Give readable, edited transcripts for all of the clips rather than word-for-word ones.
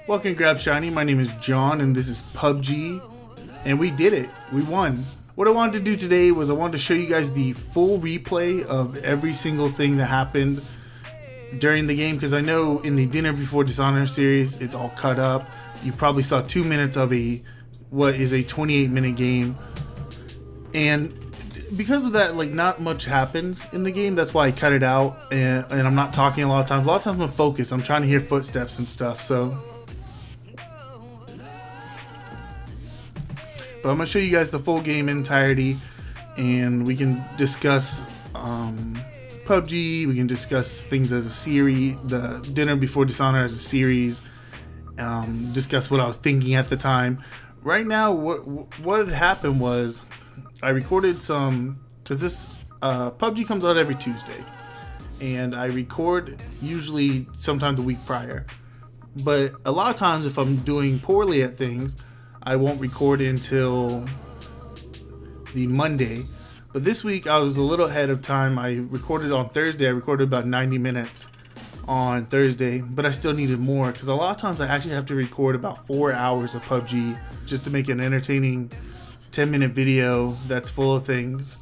Welcome, Grab Shiny. My name is John, and this is PUBG, and we did it. We won. What I wanted to do today was I wanted to show you guys the full replay of every single thing that happened during the game, because I know in the Dinner Before Dishonor series, it's all cut up. You probably saw 2 minutes of what is a 28-minute game, and because of that, like, not much happens in the game. That's why I cut it out, and I'm not talking a lot of times. A lot of times I'm focused. I'm trying to hear footsteps and stuff, so. But I'm going to show you guys the full game entirety, and we can discuss PUBG, we can discuss things as a series, the Dinner Before Dishonor as a series, discuss what I was thinking at the time. Right now, what had happened was, I recorded some, because this PUBG comes out every Tuesday, and I record usually sometime the week prior. But a lot of times if I'm doing poorly at things, I won't record until the Monday. But this week I was a little ahead of time. I recorded on Thursday. I recorded about 90 minutes on Thursday, but I still needed more, because a lot of times I actually have to record about 4 hours of PUBG just to make an entertaining 10-minute video that's full of things.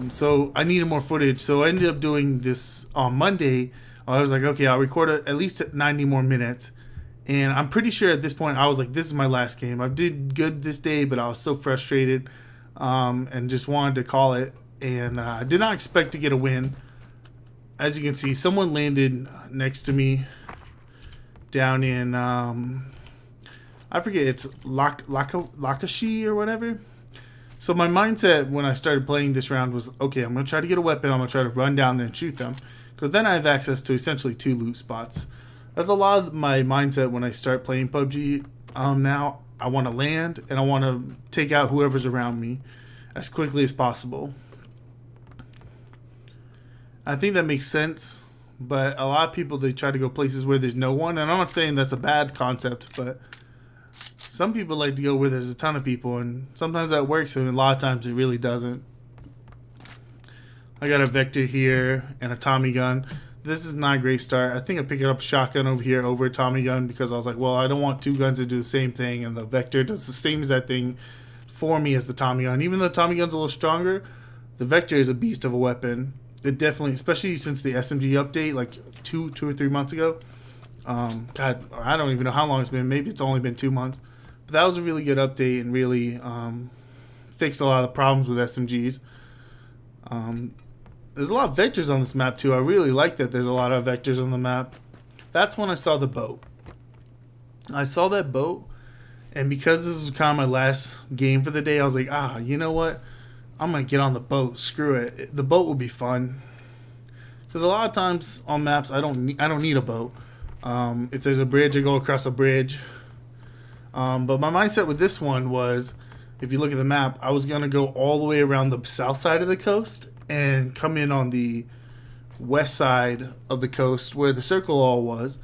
So I needed more footage, so I ended up doing this on Monday. I was like, okay, I'll record at least 90 more minutes. And I'm pretty sure at this point I was like, this is my last game. I did good this day, but I was so frustrated and just wanted to call it. And I did not expect to get a win. As you can see, someone landed next to me down in, I forget, it's Lakashi or whatever. So my mindset when I started playing this round was, okay, I'm going to try to get a weapon. I'm going to try to run down there and shoot them, because then I have access to essentially 2 loot spots. That's a lot of my mindset when I start playing PUBG. Now I want to land and I want to take out whoever's around me as quickly as possible. I think that makes sense, but a lot of people, they try to go places where there's no one, and I'm not saying that's a bad concept, but some people like to go where there's a ton of people, and sometimes that works, and a lot of times it really doesn't. I got a Vector here and a Tommy gun. This is not a great start. I think I picked up a shotgun over here over a Tommy gun, because I was like, well, I don't want 2 guns to do the same thing, and the Vector does the same exact thing for me as the Tommy gun. Even though the Tommy gun's a little stronger, the Vector is a beast of a weapon. It definitely, especially since the SMG update like two or 3 months ago. God, I don't even know how long it's been. Maybe it's only been 2 months. But that was a really good update and really fixed a lot of the problems with SMGs. There's a lot of vectors on this map too. I really like that there's a lot of vectors on the map. That's when I saw the boat. I saw that boat, and because this was kind of my last game for the day, I was like, you know what? I'm going to get on the boat. Screw it. The boat will be fun. Because a lot of times on maps, I don't need a boat. If there's a bridge, I go across a bridge. But my mindset with this one was, if you look at the map, I was going to go all the way around the south side of the coast and come in on the west side of the coast where the circle all was.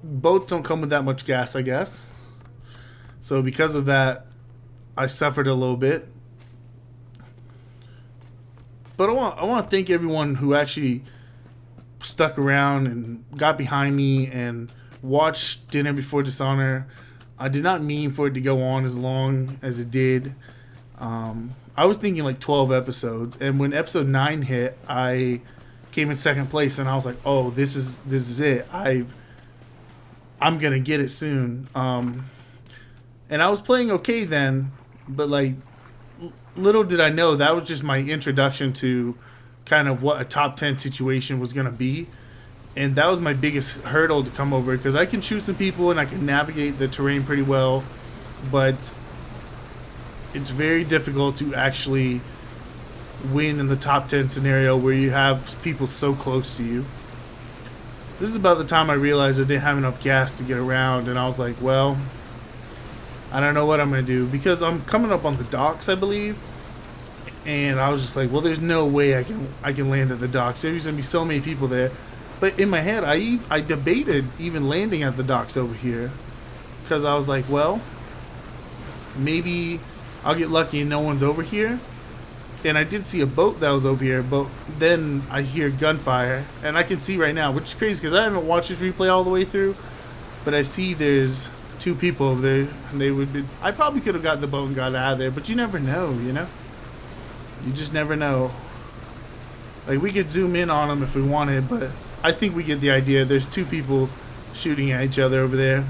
Boats don't come with that much gas, I guess. So because of that, I suffered a little bit. But I want to thank everyone who actually stuck around and got behind me and watched Dinner Before Dishonor. I did not mean for it to go on as long as it did. I was thinking like 12 episodes, and when episode 9 hit, I came in second place, and I was like, oh, this is it. I'm gonna get it soon. And I was playing okay then, but like, little did I know that was just my introduction to kind of what a top 10 situation was gonna be. And that was my biggest hurdle to come over, because I can shoot some people and I can navigate the terrain pretty well, but it's very difficult to actually win in the top 10 scenario where you have people so close to you. This is about the time I realized I didn't have enough gas to get around, and I was like, well, I don't know what I'm going to do, because I'm coming up on the docks, I believe, and I was just like, well, there's no way I can land at the docks. There's going to be so many people there. But in my head, I debated even landing at the docks over here, because I was like, well, maybe I'll get lucky and no one's over here. And I did see a boat that was over here, but then I hear gunfire, and I can see right now, which is crazy because I haven't watched this replay all the way through, but I see there's 2 people over there, and they would be. I probably could have got the boat and got out of there, but you never know, you know? You just never know. Like, we could zoom in on them if we wanted, but I think we get the idea. There's 2 people shooting at each other over there.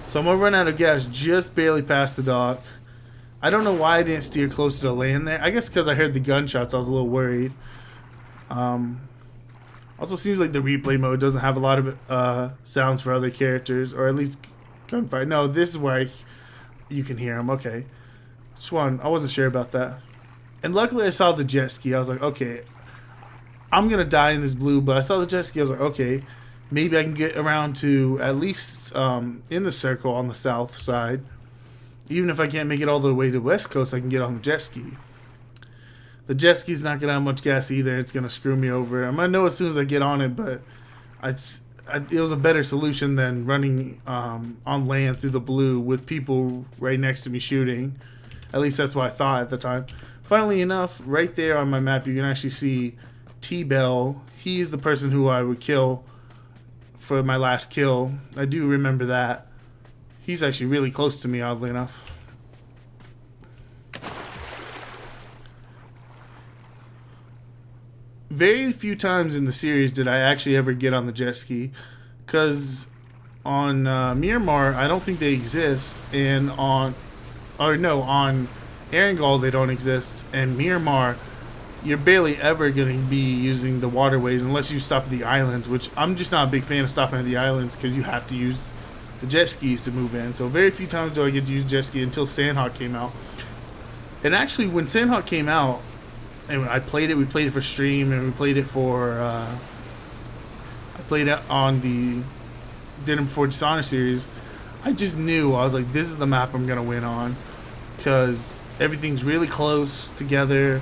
So I'm going to run out of gas just barely past the dock. I don't know why I didn't steer closer to land there. I guess because I heard the gunshots, I was a little worried. Also seems like the replay mode doesn't have a lot of sounds for other characters, or at least gunfire. No, this is where you can hear them. Okay. Just one. I wasn't sure about that. And luckily I saw the jet ski. I was like, okay, I'm going to die in this blue, but I saw the jet ski. I was like, okay, maybe I can get around to at least in the circle on the south side. Even if I can't make it all the way to West Coast, I can get on the jet ski. The jet ski's not going to have much gas either. It's going to screw me over. I'm going to know as soon as I get on it, but it was a better solution than running on land through the blue with people right next to me shooting. At least that's what I thought at the time. Funnily enough, right there on my map, you can actually see T-Bell. He's the person who I would kill for my last kill. I do remember that. He's actually really close to me, oddly enough. Very few times in the series did I actually ever get on the jet ski, because on Miramar I don't think they exist, and on Erangel they don't exist, and Miramar you're barely ever going to be using the waterways unless you stop at the islands, which I'm just not a big fan of stopping at the islands because you have to use the jet skis to move in. So very few times do I get to use jet ski until Sandhawk came out. And actually when Sandhawk came out, and I played it, we played it for stream, and we played it for I played it on the Dinner Before Dishonor series. I just knew, I was like, this is the map I'm going to win on, because everything's really close together.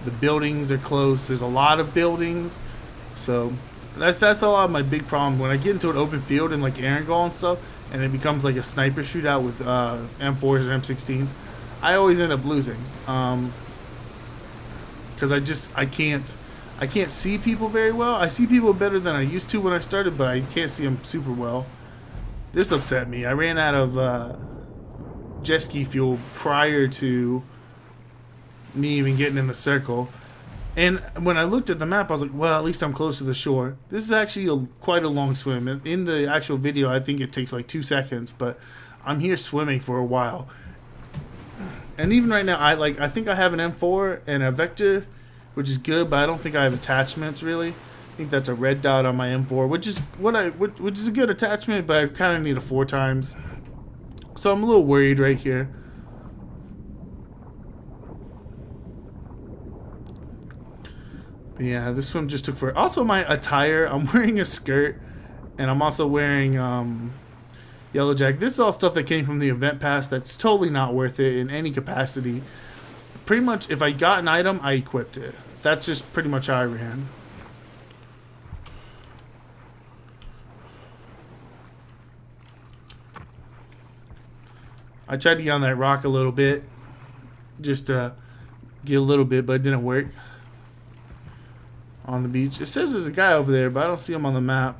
The buildings are close. There's a lot of buildings. So that's a lot of my big problem. When I get into an open field in like Erangel and stuff, and it becomes like a sniper shootout with M4s or M16s, I always end up losing. Because I can't see people very well. I see people better than I used to when I started, but I can't see them super well. This upset me. I ran out of jet ski fuel prior to me even getting in the circle. And when I looked at the map, I was like, well, at least I'm close to the shore. This is actually quite a long swim. In the actual video, I think it takes like 2 seconds, but I'm here swimming for a while. And even right now, I think I have an M4 and a Vector, which is good, but I don't think I have attachments really. I think that's a red dot on my M4, which is a good attachment, but I kind of need a 4 times. So I'm a little worried right here. But yeah, this swim just took for. Also, my attire. I'm wearing a skirt, and I'm also wearing Yellow Jack. This is all stuff that came from the event pass. That's totally not worth it in any capacity. Pretty much, if I got an item, I equipped it. That's just pretty much how I ran. I tried to get on that rock a little bit, just to get a little bit, but it didn't work. On the beach. It says there's a guy over there, but I don't see him on the map.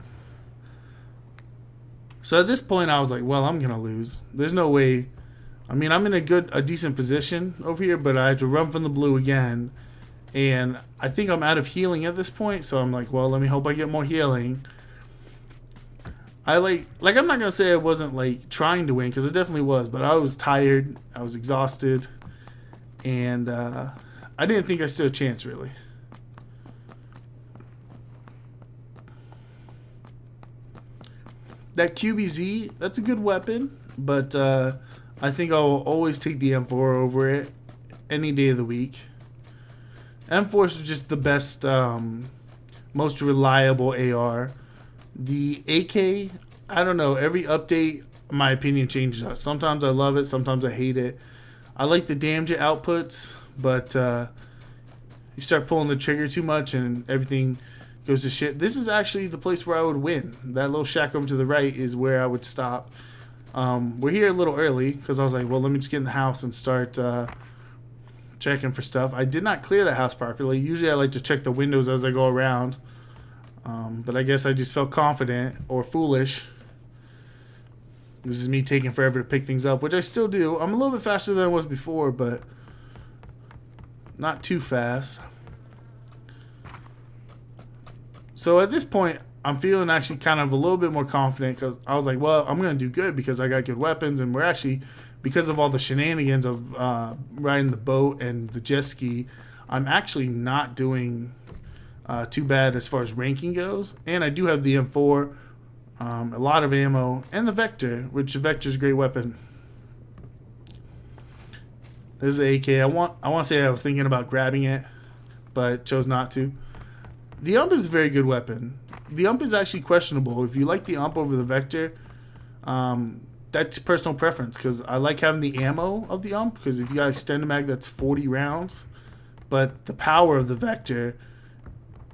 So at this point, I was like, well, I'm going to lose. There's no way. I mean, I'm in a decent position over here, but I have to run from the blue again. And I think I'm out of healing at this point, so I'm like, well, let me hope I get more healing. I'm not going to say I wasn't like trying to win, because it definitely was, but I was tired. I was exhausted. And I didn't think I stood a chance, really. That QBZ, that's a good weapon, but I think I'll always take the M4 over it any day of the week. M4 is just the best, most reliable AR. The AK, I don't know, every update, my opinion changes. Sometimes I love it, sometimes I hate it. I like the damage it outputs, but you start pulling the trigger too much and everything goes to shit. This is actually the place where I would win. That little shack over to the right is where I would stop. We're here a little early because I was like, well, let me just get in the house and start checking for stuff. I did not clear the house properly. Usually I like to check the windows as I go around. But I guess I just felt confident or foolish. This is me taking forever to pick things up, which I still do. I'm a little bit faster than I was before, but not too fast. So at this point, I'm feeling actually kind of a little bit more confident because I was like, well, I'm going to do good because I got good weapons. And we're actually, because of all the shenanigans of riding the boat and the jet ski, I'm actually not doing too bad as far as ranking goes. And I do have the M4, a lot of ammo, and the Vector, which the Vector is a great weapon. There's the AK. I want to say I was thinking about grabbing it, but chose not to. The UMP is a very good weapon. The UMP is actually questionable. If you like the UMP over the Vector, that's personal preference because I like having the ammo of the UMP because if you got extended mag, that's 40 rounds. But the power of the Vector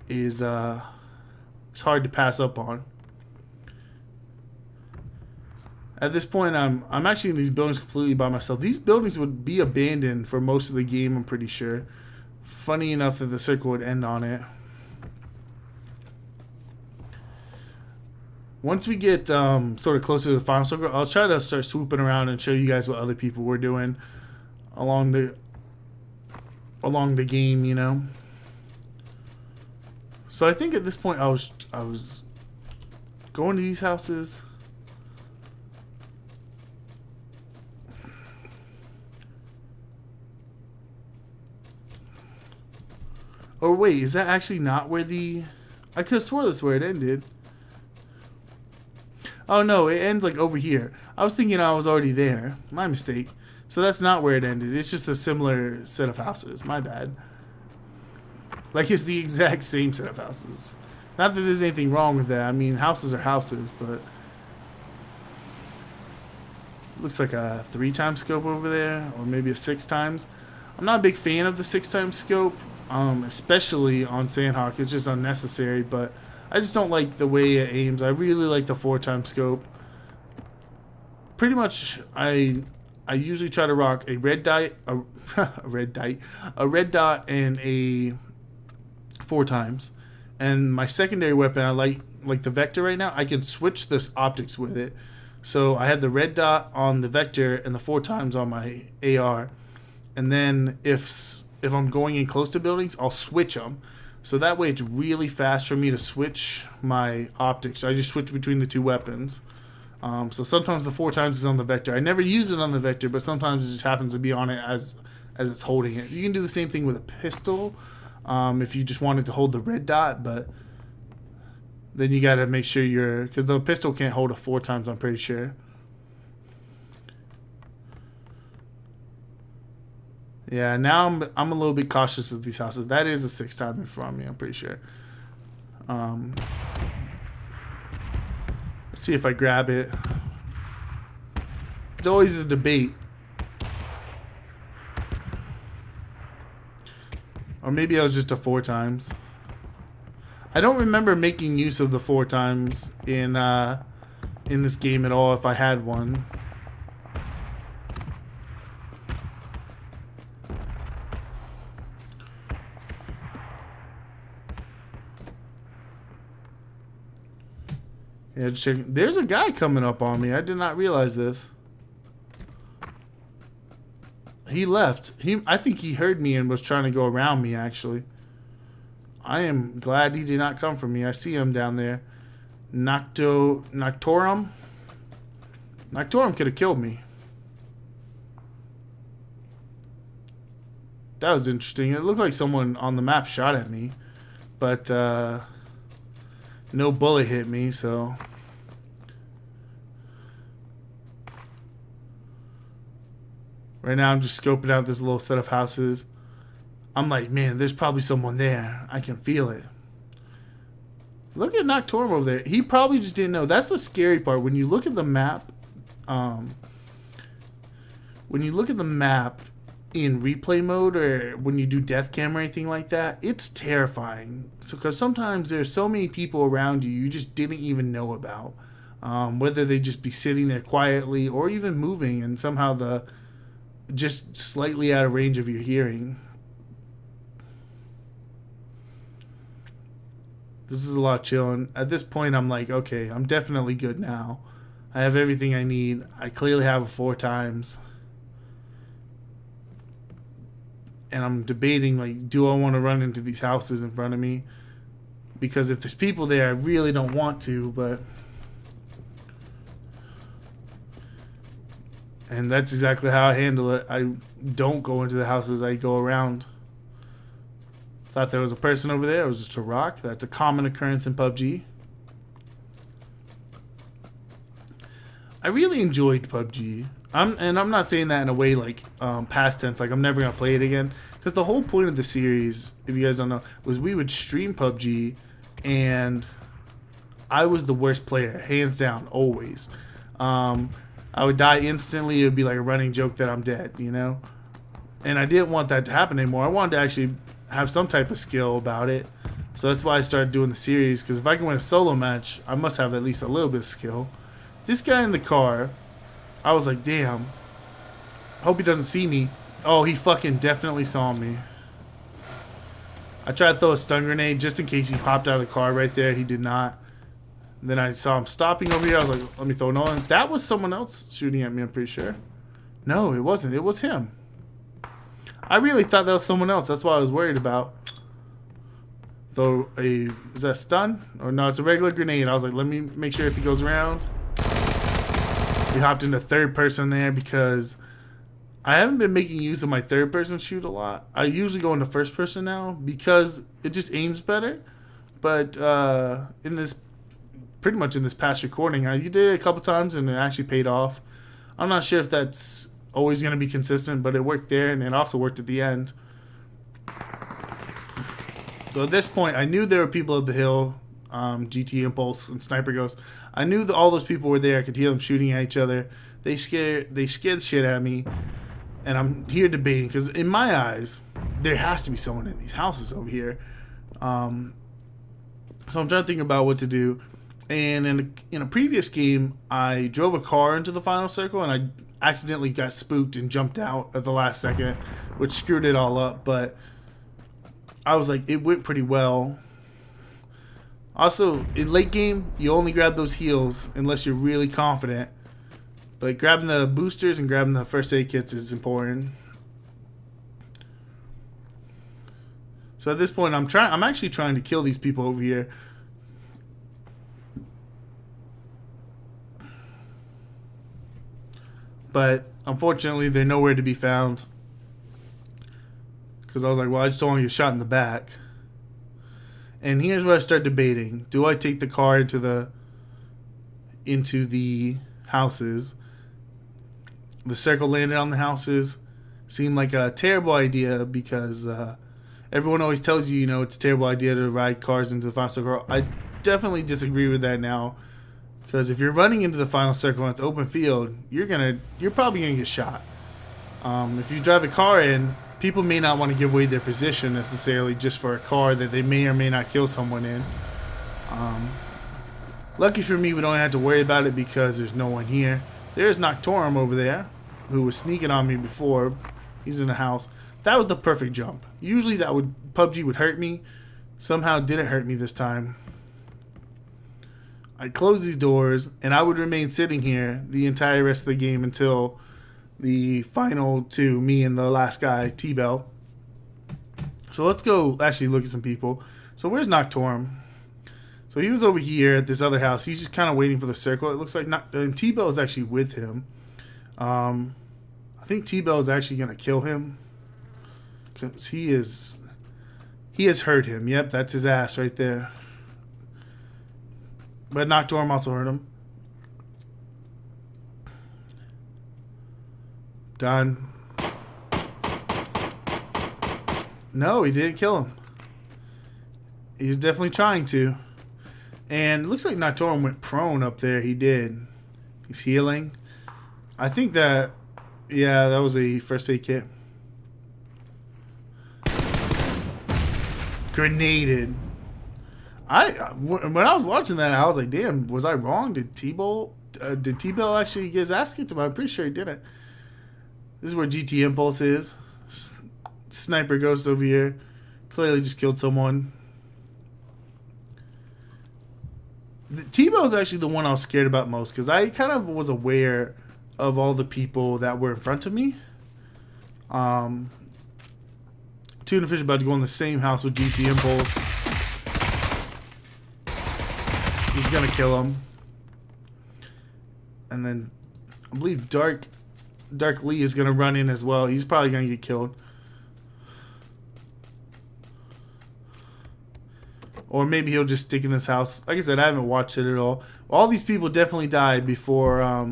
is it's hard to pass up on. At this point, I'm actually in these buildings completely by myself. These buildings would be abandoned for most of the game, I'm pretty sure. Funny enough that the circle would end on it. Once we get sort of closer to the final circle, I'll try to start swooping around and show you guys what other people were doing along the game, you know. So I think at this point I was going to these houses. Or wait, is that actually not where the... I could have swore that's where it ended. Oh no, it ends like over here. I was thinking I was already there. My mistake. So that's not where it ended. It's just a similar set of houses. My bad. Like it's the exact same set of houses. Not that there's anything wrong with that. I mean, houses are houses, but... Looks like a 3x scope over there, or maybe a 6x. I'm not a big fan of the 6x scope, especially on Sandhawk. It's just unnecessary, but... I just don't like the way it aims. I really like the 4x scope. Pretty much, I usually try to rock a red dot, a red dot, and a 4x. And my secondary weapon, I like the Vector right now. I can switch the optics with it. So I have the red dot on the Vector and the 4x on my AR. And then if I'm going in close to buildings, I'll switch them. So that way it's really fast for me to switch my optics. I just switch between the two weapons. So sometimes the 4x is on the Vector. I never use it on the Vector, but sometimes it just happens to be on it as it's holding it. You can do the same thing with a pistol if you just wanted to hold the red dot, but then you got to make sure because the pistol can't hold a 4x, I'm pretty sure. Yeah, now I'm a little bit cautious of these houses. That is a 6x in front of me, I'm pretty sure. Let's see if I grab it. It's always a debate. Or maybe I was just a 4x. I don't remember making use of the 4x in this game at all if I had one. Yeah, check. There's a guy coming up on me. I did not realize this. He left. I think he heard me and was trying to go around me, actually. I am glad he did not come for me. I see him down there. Noctorum? Noctorum could have killed me. That was interesting. It looked like someone on the map shot at me. But, no bullet hit me, so... Right now I'm just scoping out this little set of houses. I'm like, man, there's probably someone there. I can feel it. Look at Noctorum over there. He probably just didn't know. That's the scary part. When you look at the map, in replay mode or when you do death cam or anything like that, it's terrifying. So, because sometimes there's so many people around you you just didn't even know about. Whether they just be sitting there quietly or even moving, and somehow just slightly out of range of your hearing. This is a lot chilling. At this point, I'm like, okay, I'm definitely good now. I have everything I need. I clearly have it 4 times. And I'm debating, like, do I want to run into these houses in front of me? Because if there's people there, I really don't want to, but... And that's exactly how I handle it. I don't go into the houses, I go around. Thought there was a person over there. It was just a rock. That's a common occurrence in PUBG. I really enjoyed PUBG. I'm not saying that in a way like past tense, like I'm never going to play it again. Because the whole point of the series, if you guys don't know, was we would stream PUBG and I was the worst player, hands down, always. I would die instantly. It would be like a running joke that I'm dead, you know? And I didn't want that to happen anymore. I wanted to actually have some type of skill about it. So that's why I started doing the series, because if I can win a solo match, I must have at least a little bit of skill. This guy in the car, I was like, damn. I hope he doesn't see me. Oh, he fucking definitely saw me. I tried to throw a stun grenade just in case he popped out of the car right there. He did not. And then I saw him stopping over here. I was like, let me throw another one. That was someone else shooting at me, I'm pretty sure. No, it wasn't. It was him. I really thought that was someone else. That's what I was worried about. Though is that a stun? Or no, it's a regular grenade. I was like, let me make sure if he goes around. We hopped into third person there because I haven't been making use of my third person shoot a lot. I usually go into first person now because it just aims better. But pretty much in this past recording, you did it a couple times and it actually paid off. I'm not sure if that's always going to be consistent, but it worked there and it also worked at the end. So at this point, I knew there were people at the hill, GT Impulse and Sniper Ghost. I knew that all those people were there. I could hear them shooting at each other. They scared the shit out of me. And I'm here debating because in my eyes, there has to be someone in these houses over here. So I'm trying to think about what to do. And in a previous game, I drove a car into the final circle and I accidentally got spooked and jumped out at the last second, which screwed it all up. But I was like, it went pretty well. Also, in late game, you only grab those heals unless you're really confident. But grabbing the boosters and grabbing the first aid kits is important. So at this point, I'm actually trying to kill these people over here. But unfortunately, they're nowhere to be found. Because I was like, well, I just don't want to get shot in the back. And here's where I start debating. Do I take the car into the houses? The circle landed on the houses. Seemed like a terrible idea because everyone always tells you, it's a terrible idea to ride cars into the final circle. I definitely disagree with that now. Because if you're running into the final circle and it's open field, you're probably gonna get shot. If you drive a car in, people may not want to give away their position necessarily just for a car that they may or may not kill someone in. Lucky for me, we don't have to worry about it because there's no one here. There's Noctorum over there, who was sneaking on me before. He's in the house. That was the perfect jump. Usually PUBG would hurt me. Somehow it didn't hurt me this time. I closed these doors, and I would remain sitting here the entire rest of the game until the final two, me and the last guy, T-Bell. So let's go actually look at some people. So where's Noctorum? So he was over here at this other house. He's just kind of waiting for the circle. It looks like and T-Bell is actually with him. I think T-Bell is actually going to kill him. Because he has hurt him. Yep, that's his ass right there. But Noctorum also hurt him. Done. No, he didn't kill him. He was definitely trying to. And it looks like Noctorum went prone up there. He did. He's healing. I think that, yeah, that was a first aid kit. Grenaded. When I was watching that, I was like, damn, was I wrong? Did T-Bell actually get his ass kicked? I'm pretty sure he didn't. This is where GT Impulse is. Sniper Ghost over here. Clearly just killed someone. T-Bow is actually the one I was scared about most because I kind of was aware of all the people that were in front of me. Tuna Fish about to go in the same house with GT Impulse. He's gonna kill him. And then I believe Dark Lee is gonna run in as well. He's probably gonna get killed. Or maybe he'll just stick in this house. Like I said, I haven't watched it at all. All these people definitely died before I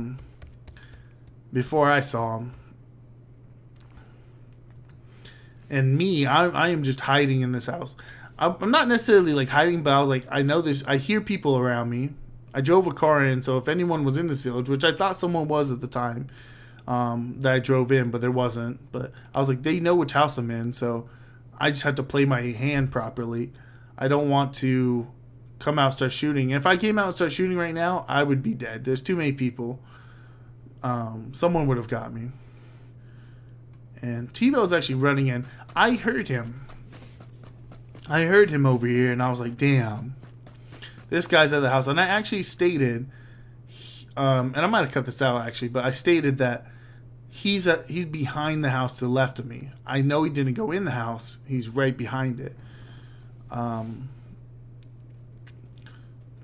saw them. And me, I am just hiding in this house. I'm not necessarily like hiding, but I was like, I know this. I hear people around me. I drove a car in, so if anyone was in this village, which I thought someone was at the time that I drove in, but there wasn't. But I was like, they know which house I'm in, so I just had to play my hand properly. I don't want to come out and start shooting. If I came out and started shooting right now, I would be dead. There's too many people. Someone would have got me. And T-Bow is actually running in. I heard him. I heard him over here, and I was like, damn. This guy's at the house. And I actually stated, and I might have cut this out actually, but I stated that he's behind the house to the left of me. I know he didn't go in the house. He's right behind it.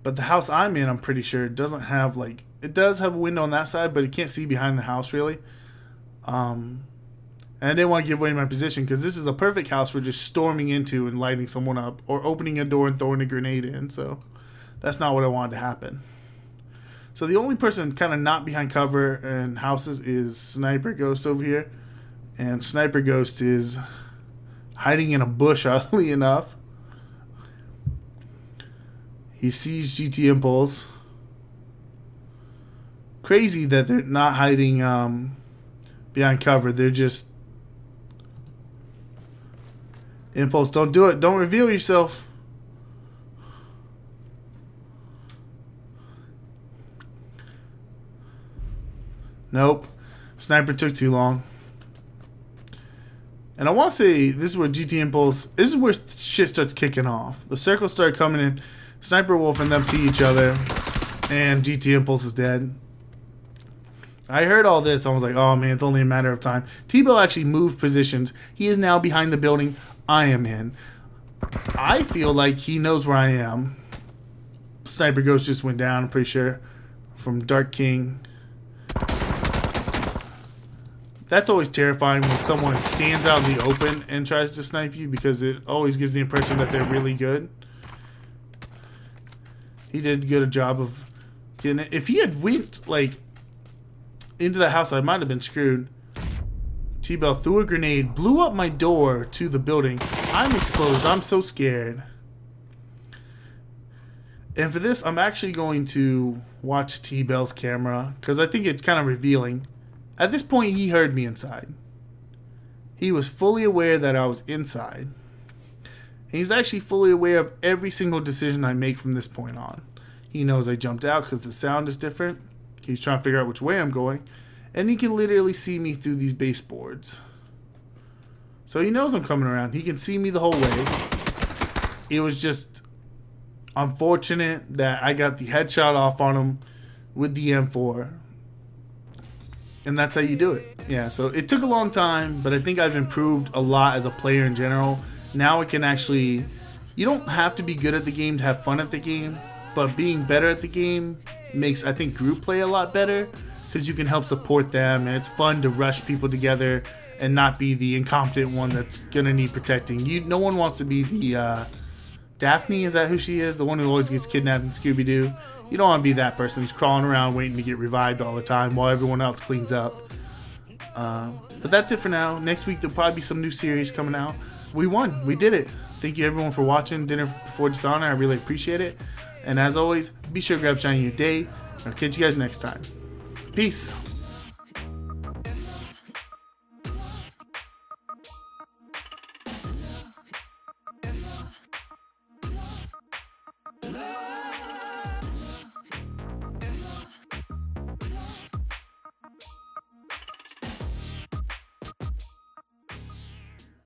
But the house I'm in, I'm pretty sure, doesn't have like, it does have a window on that side, but it can't see behind the house really. And I didn't want to give away my position because this is the perfect house for just storming into and lighting someone up or opening a door and throwing a grenade in. So that's not what I wanted to happen. So the only person kind of not behind cover in houses is Sniper Ghost over here. And Sniper Ghost is hiding in a bush, oddly enough. He sees GT Impulse. Crazy that they're not hiding behind cover. They're just... Impulse, don't do it. Don't reveal yourself. Nope. Sniper took too long. And I want to say, this is where GT Impulse... This is where shit starts kicking off. The circles start coming in. Sniper Wolf and them see each other. And GT Impulse is dead. I heard all this. I was like, oh man, it's only a matter of time. T-Bow actually moved positions. He is now behind the building I am in. I feel like he knows where I am. Sniper Ghost just went down, I'm pretty sure. From Dark King. That's always terrifying when someone stands out in the open and tries to snipe you, because it always gives the impression that they're really good. He did good a job of getting it. If he had went like into the house, I might have been screwed. T-Bow threw a grenade, blew up my door to the building. I'm exposed. I'm so scared. And for this, I'm actually going to watch T-Bell's camera because I think it's kind of revealing. At this point, he heard me inside. He was fully aware that I was inside. And he's actually fully aware of every single decision I make from this point on. He knows I jumped out because the sound is different. He's trying to figure out which way I'm going. And he can literally see me through these baseboards. So he knows I'm coming around. He can see me the whole way. It was just unfortunate that I got the headshot off on him with the M4. And that's how you do it. Yeah, so it took a long time, but I think I've improved a lot as a player in general. Now I can actually... You don't have to be good at the game to have fun at the game, but being better at the game makes, I think, group play a lot better, because you can help support them, and it's fun to rush people together and not be the incompetent one that's gonna need protecting. No one wants to be the Daphne, is that who she is? The one who always gets kidnapped in Scooby-Doo. You don't want to be that person who's crawling around waiting to get revived all the time while everyone else cleans up. But that's it for now. Next week there'll probably be some new series coming out. We won. We did it. Thank you everyone for watching Dinner Before Dishonor. I really appreciate it. And as always, be sure to grab shiny your day. I'll catch you guys next time. Peace. Love.